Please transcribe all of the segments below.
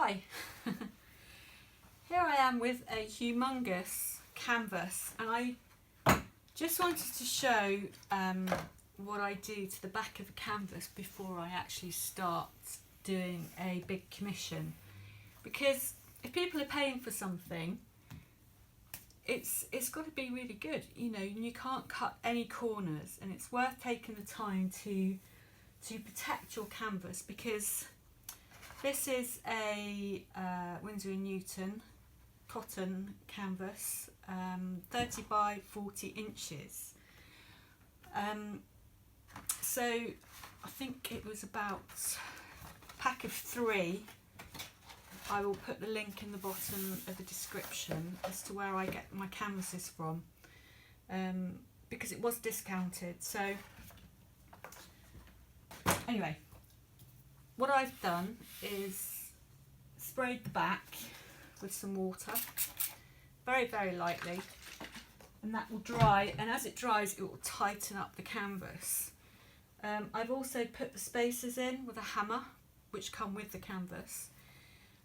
Hi! Here I am with a humongous canvas, and I just wanted to show what I do to the back of a canvas before I actually start doing a big commission. Because if people are paying for something, it's got to be really good, you know, and you can't cut any corners, and it's worth taking the time to protect your canvas, because this is a Winsor & Newton cotton canvas, 30 by 40 inches. So I think it was about a pack of 3. I will put the link in the bottom of the description as to where I get my canvases from, because it was discounted. So anyway, what I've done is sprayed the back with some water, very, very lightly, and that will dry, and as it dries it will tighten up the canvas. I've also put the spacers in with a hammer which come with the canvas,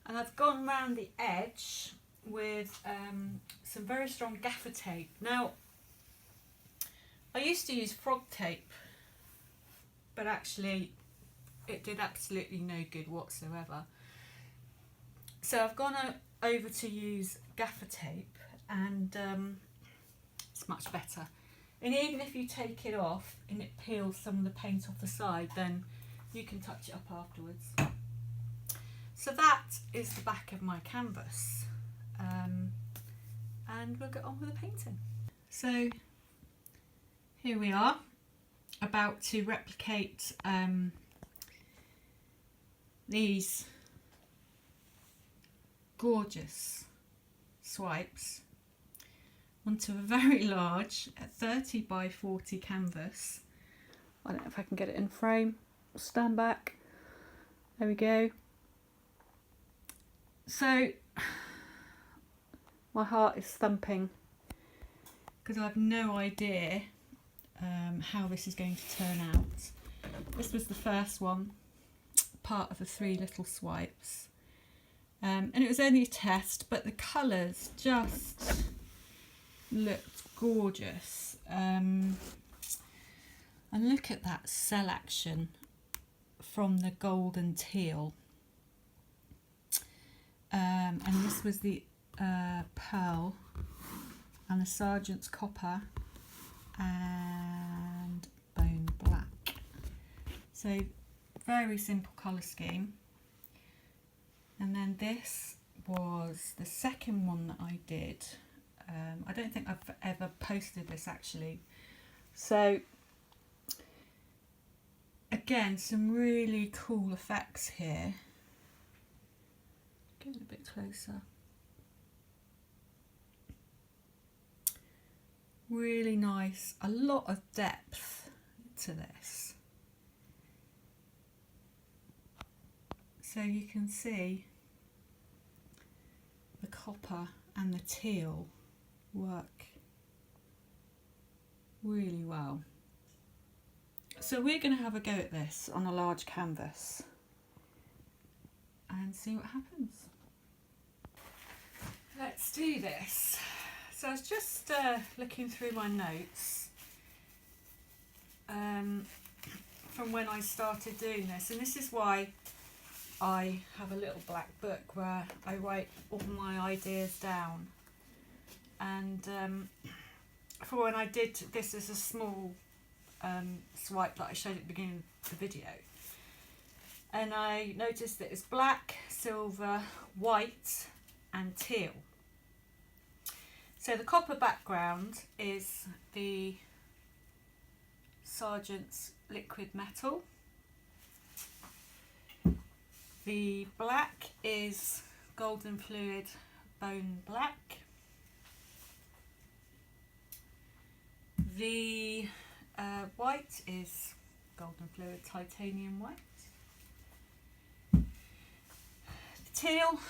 and I've gone round the edge with some very strong gaffer tape. Now, I used to use frog tape, but actually it did absolutely no good whatsoever. So I've gone over to use gaffer tape, and it's much better. And even if you take it off and it peels some of the paint off the side, then you can touch it up afterwards. So that is the back of my canvas, and we'll get on with the painting. So here we are, about to replicate these gorgeous swipes onto a very large 30 by 40 canvas. I don't know if I can get it in frame. Stand back. There we go. So my heart is thumping because I have no idea how this is going to turn out. This was the first one, part of the 3 little swipes, and it was only a test, but the colours just looked gorgeous. And look at that cell action from the gold and teal. And this was the pearl and the sergeant's copper and bone black. So very simple colour scheme. And then this was the second one that I did. I don't think I've ever posted this actually. So again, some really cool effects here. Get it a bit closer. Really nice, a lot of depth to this. So you can see the copper and the teal work really well. So we're going to have a go at this on a large canvas and see what happens. Let's do this. So I was just looking through my notes from when I started doing this, and this is why I have a little black book where I write all my ideas down. And for when I did this as a small swipe that I showed at the beginning of the video, and I noticed that it's black, silver, white and teal. So the copper background is the Sergeant's liquid metal. The black is golden fluid bone black. The white is golden fluid titanium white. The teal,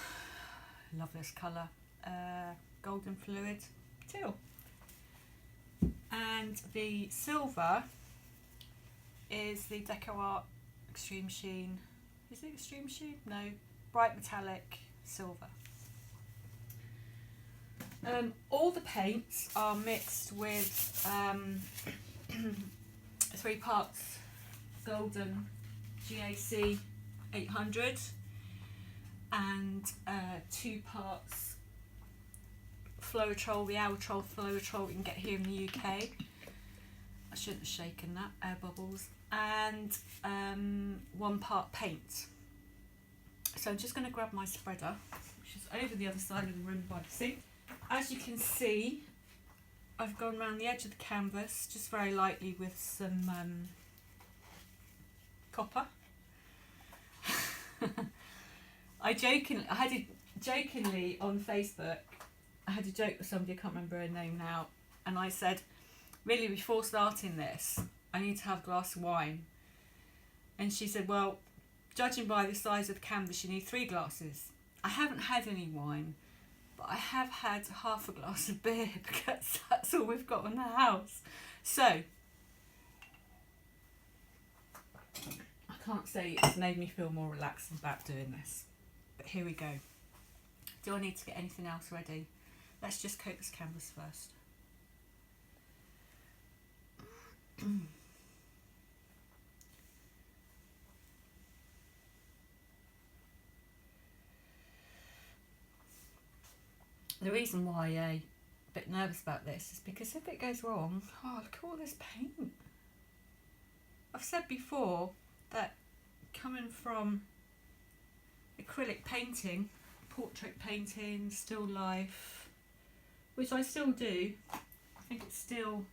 love this colour, golden fluid teal. And the silver is the Deco Art Extreme Sheen. Is it Extreme Sheen? No, bright metallic silver. All the paints are mixed with 3 parts golden GAC 800 and 2 parts Floetrol, the Altrol Floetrol you can get here in the UK. I shouldn't have shaken that, air bubbles. And 1 part paint. So I'm just going to grab my spreader, which is over the other side of the room by the sink. As you can see, I've gone around the edge of the canvas just very lightly with some copper. I had it jokingly on Facebook. I had a joke with somebody, I can't remember her name now, and I said, really, before starting this, I need to have a glass of wine. And she said, well, judging by the size of the canvas, you need 3 glasses. I haven't had any wine, but I have had half a glass of beer because that's all we've got in the house. So, I can't say it's made me feel more relaxed about doing this. But here we go. Do I need to get anything else ready? Let's just coat this canvas first. The reason why I'm a bit nervous about this is because if it goes wrong, oh, look at all this paint. I've said before that coming from acrylic painting, portrait painting, still life, which I still do, I think it's still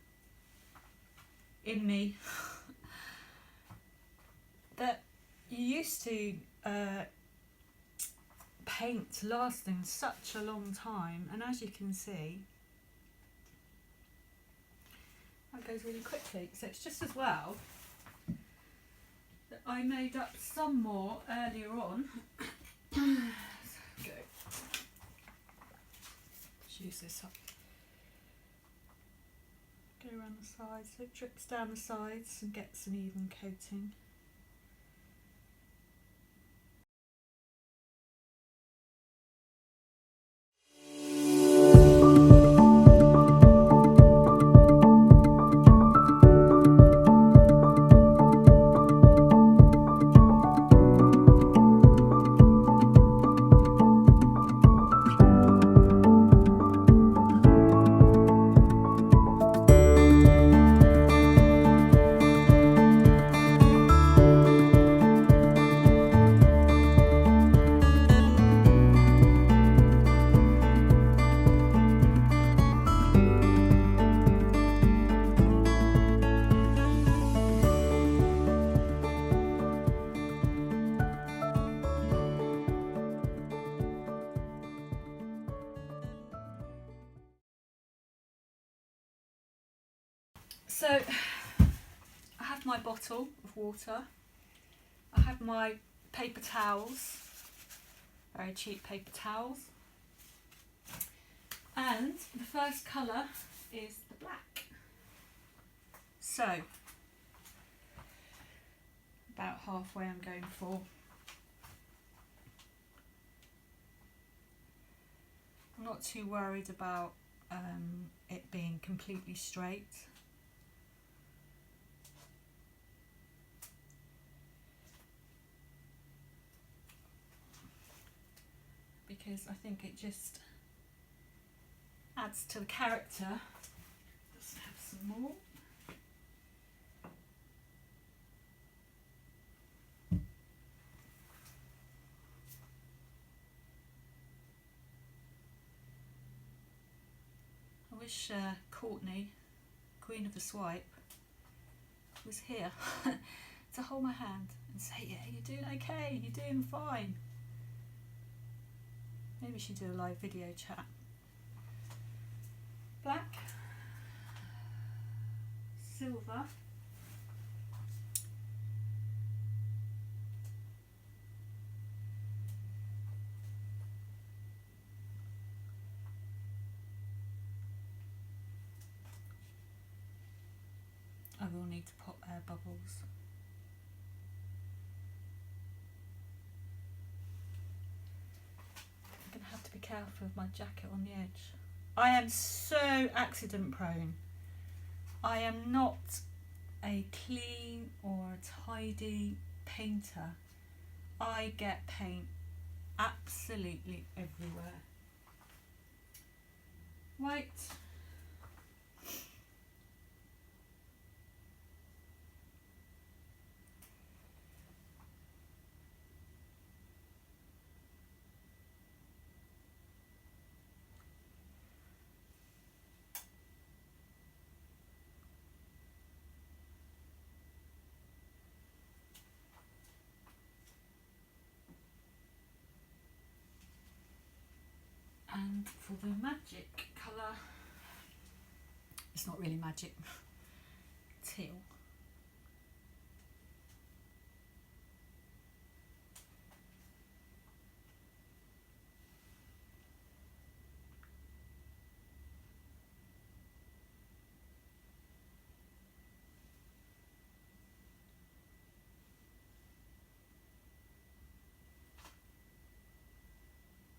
in me, that you used to paint lasting such a long time, and as you can see, that goes really quickly. So it's just as well that I made up some more earlier on. Go. Let's use this up. Go around the sides, so it drips down the sides and gets an even coating. So I have my bottle of water, I have my paper towels, very cheap paper towels, and the first colour is the black. So about halfway I'm going for. I'm not too worried about it being completely straight. Because I think it just adds to the character. Let's have some more. I wish Courtney, Queen of the Swipe, was here to hold my hand and say, yeah, you're doing okay, you're doing fine. Maybe we should do a live video chat. Black, silver, I will need to pop air bubbles. careful with my jacket on the edge. I am so accident prone. I am not a clean or a tidy painter. I get paint absolutely everywhere. Right. And for the magic colour, it's not really magic, teal.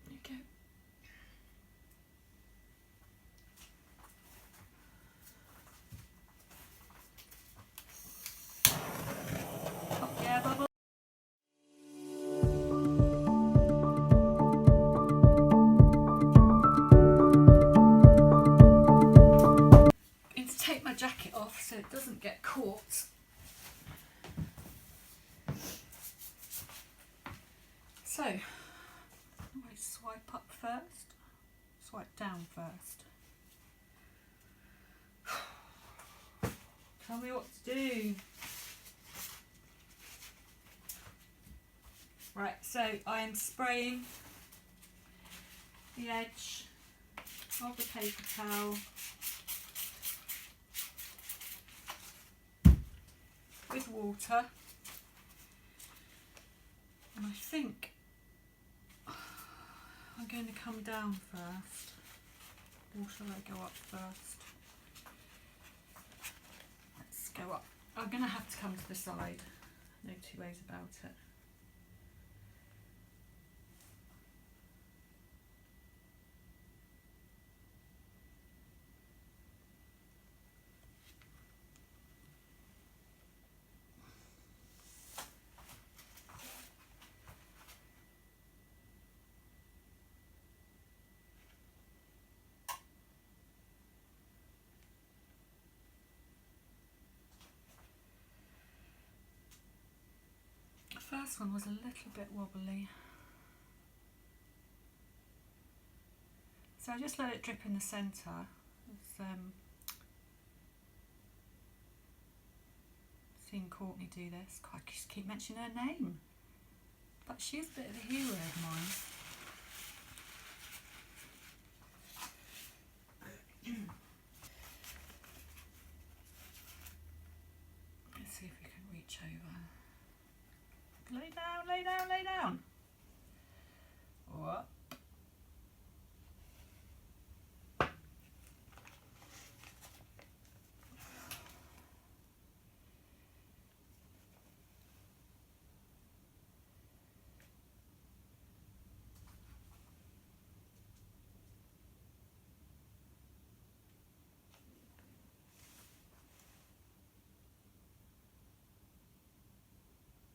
There you go. Yeah, bubble. I need to take my jacket off so it doesn't get caught. So, I swipe up first, swipe down first. Tell me what to do. Right, so I am spraying the edge of the paper towel with water, and I think I'm going to come down first, or shall I go up first? Let's go up. I'm going to have to come to the side, no two ways about it. The first one was a little bit wobbly, so I just let it drip in the centre. Seen Courtney do this. God, I just keep mentioning her name, but she's a bit of a hero of mine. Let's see if we can reach over. Lay down, lay down, lay down. What?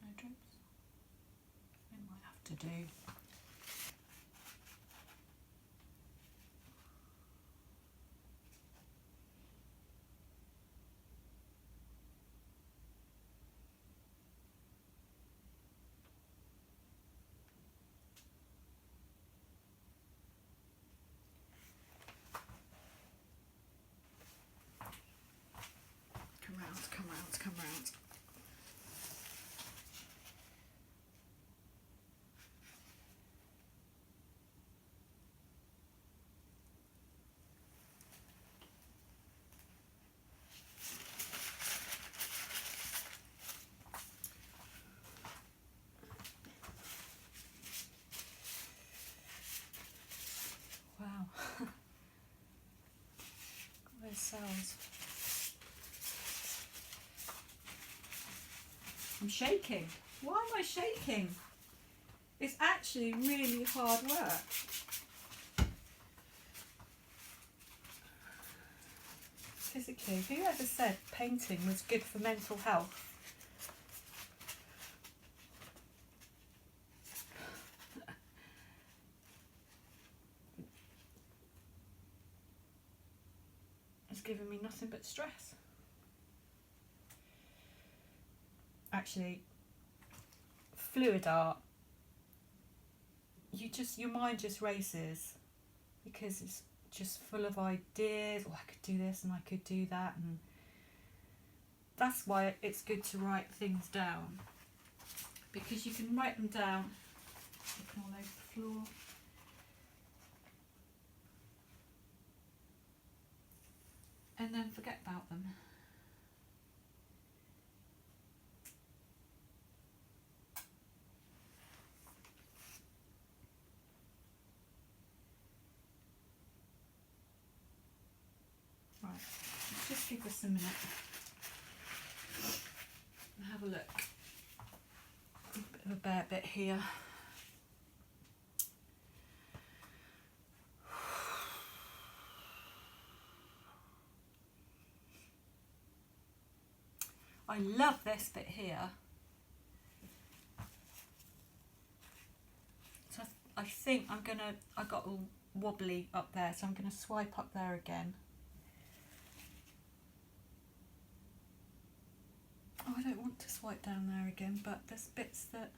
No drips? We might have to do. Come round, come round, come round. Wow. Got those cells. I'm shaking. Why am I shaking? It's actually really hard work. physically. Who ever said painting was good for mental health? It's given me nothing but stress. Actually, fluid art, your mind just races because it's just full of ideas. Oh, I could do this and I could do that, and that's why it's good to write things down, because you can write them down. Looking all over the floor. And then forget about them. Right, let's just give this a minute and have a look. A bit of a bare bit here. I love this bit here. So I think I got all wobbly up there, so I'm gonna swipe up there again. Oh, I don't want to swipe down there again, but there's bits that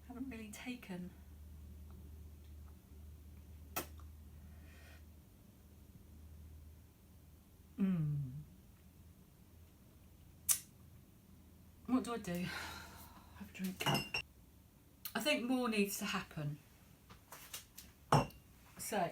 haven't really taken. What do I do? Have a drink. I think more needs to happen. So,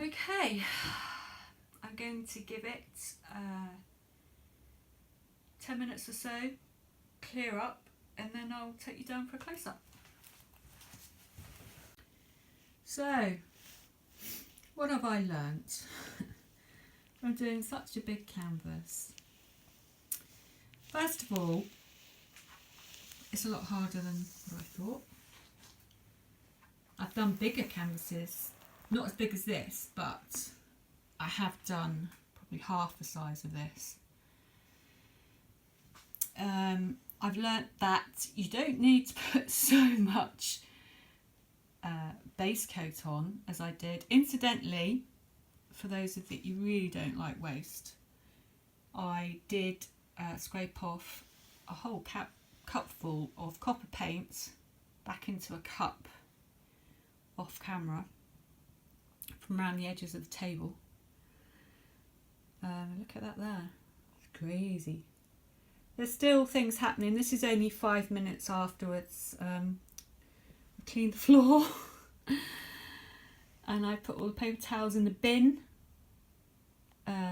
okay, I'm going to give it 10 minutes or so, clear up, and then I'll take you down for a close-up. So, what have I learnt from doing such a big canvas? First of all, it's a lot harder than what I thought. I've done bigger canvases, not as big as this, but I have done probably half the size of this. I've learnt that you don't need to put so much base coat on as I did. Incidentally, for those of you who really don't like waste, I did scrape off a whole cupful of copper paint back into a cup off camera from around the edges of the table. Look at that there, it's crazy. There's still things happening. This is only 5 minutes afterwards. I cleaned the floor and I put all the paper towels in the bin.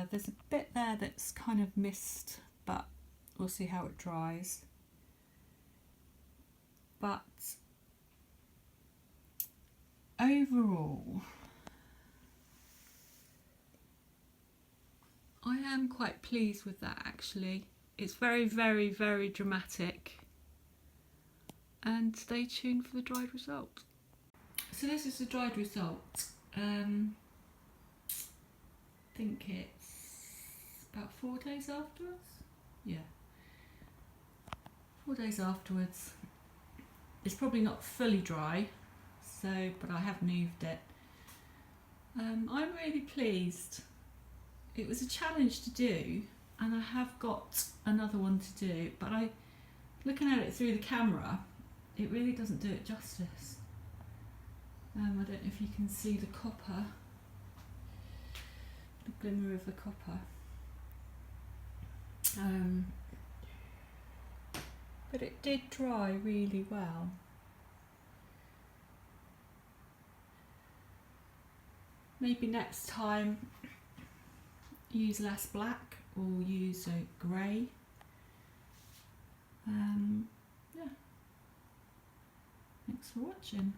There's a bit there that's kind of missed, but we'll see how it dries. But overall, I am quite pleased with that actually. It's very, very, very dramatic. And stay tuned for the dried result. So this is the dried result. I think it's about 4 days afterwards. Yeah, 4 days afterwards. It's probably not fully dry, so but I have moved it. I'm really pleased. It was a challenge to do, and I have got another one to do, but looking at it through the camera, it really doesn't do it justice. I don't know if you can see the copper, the glimmer of the copper. But it did dry really well. Maybe next time use less black or use a grey. Yeah. Thanks for watching.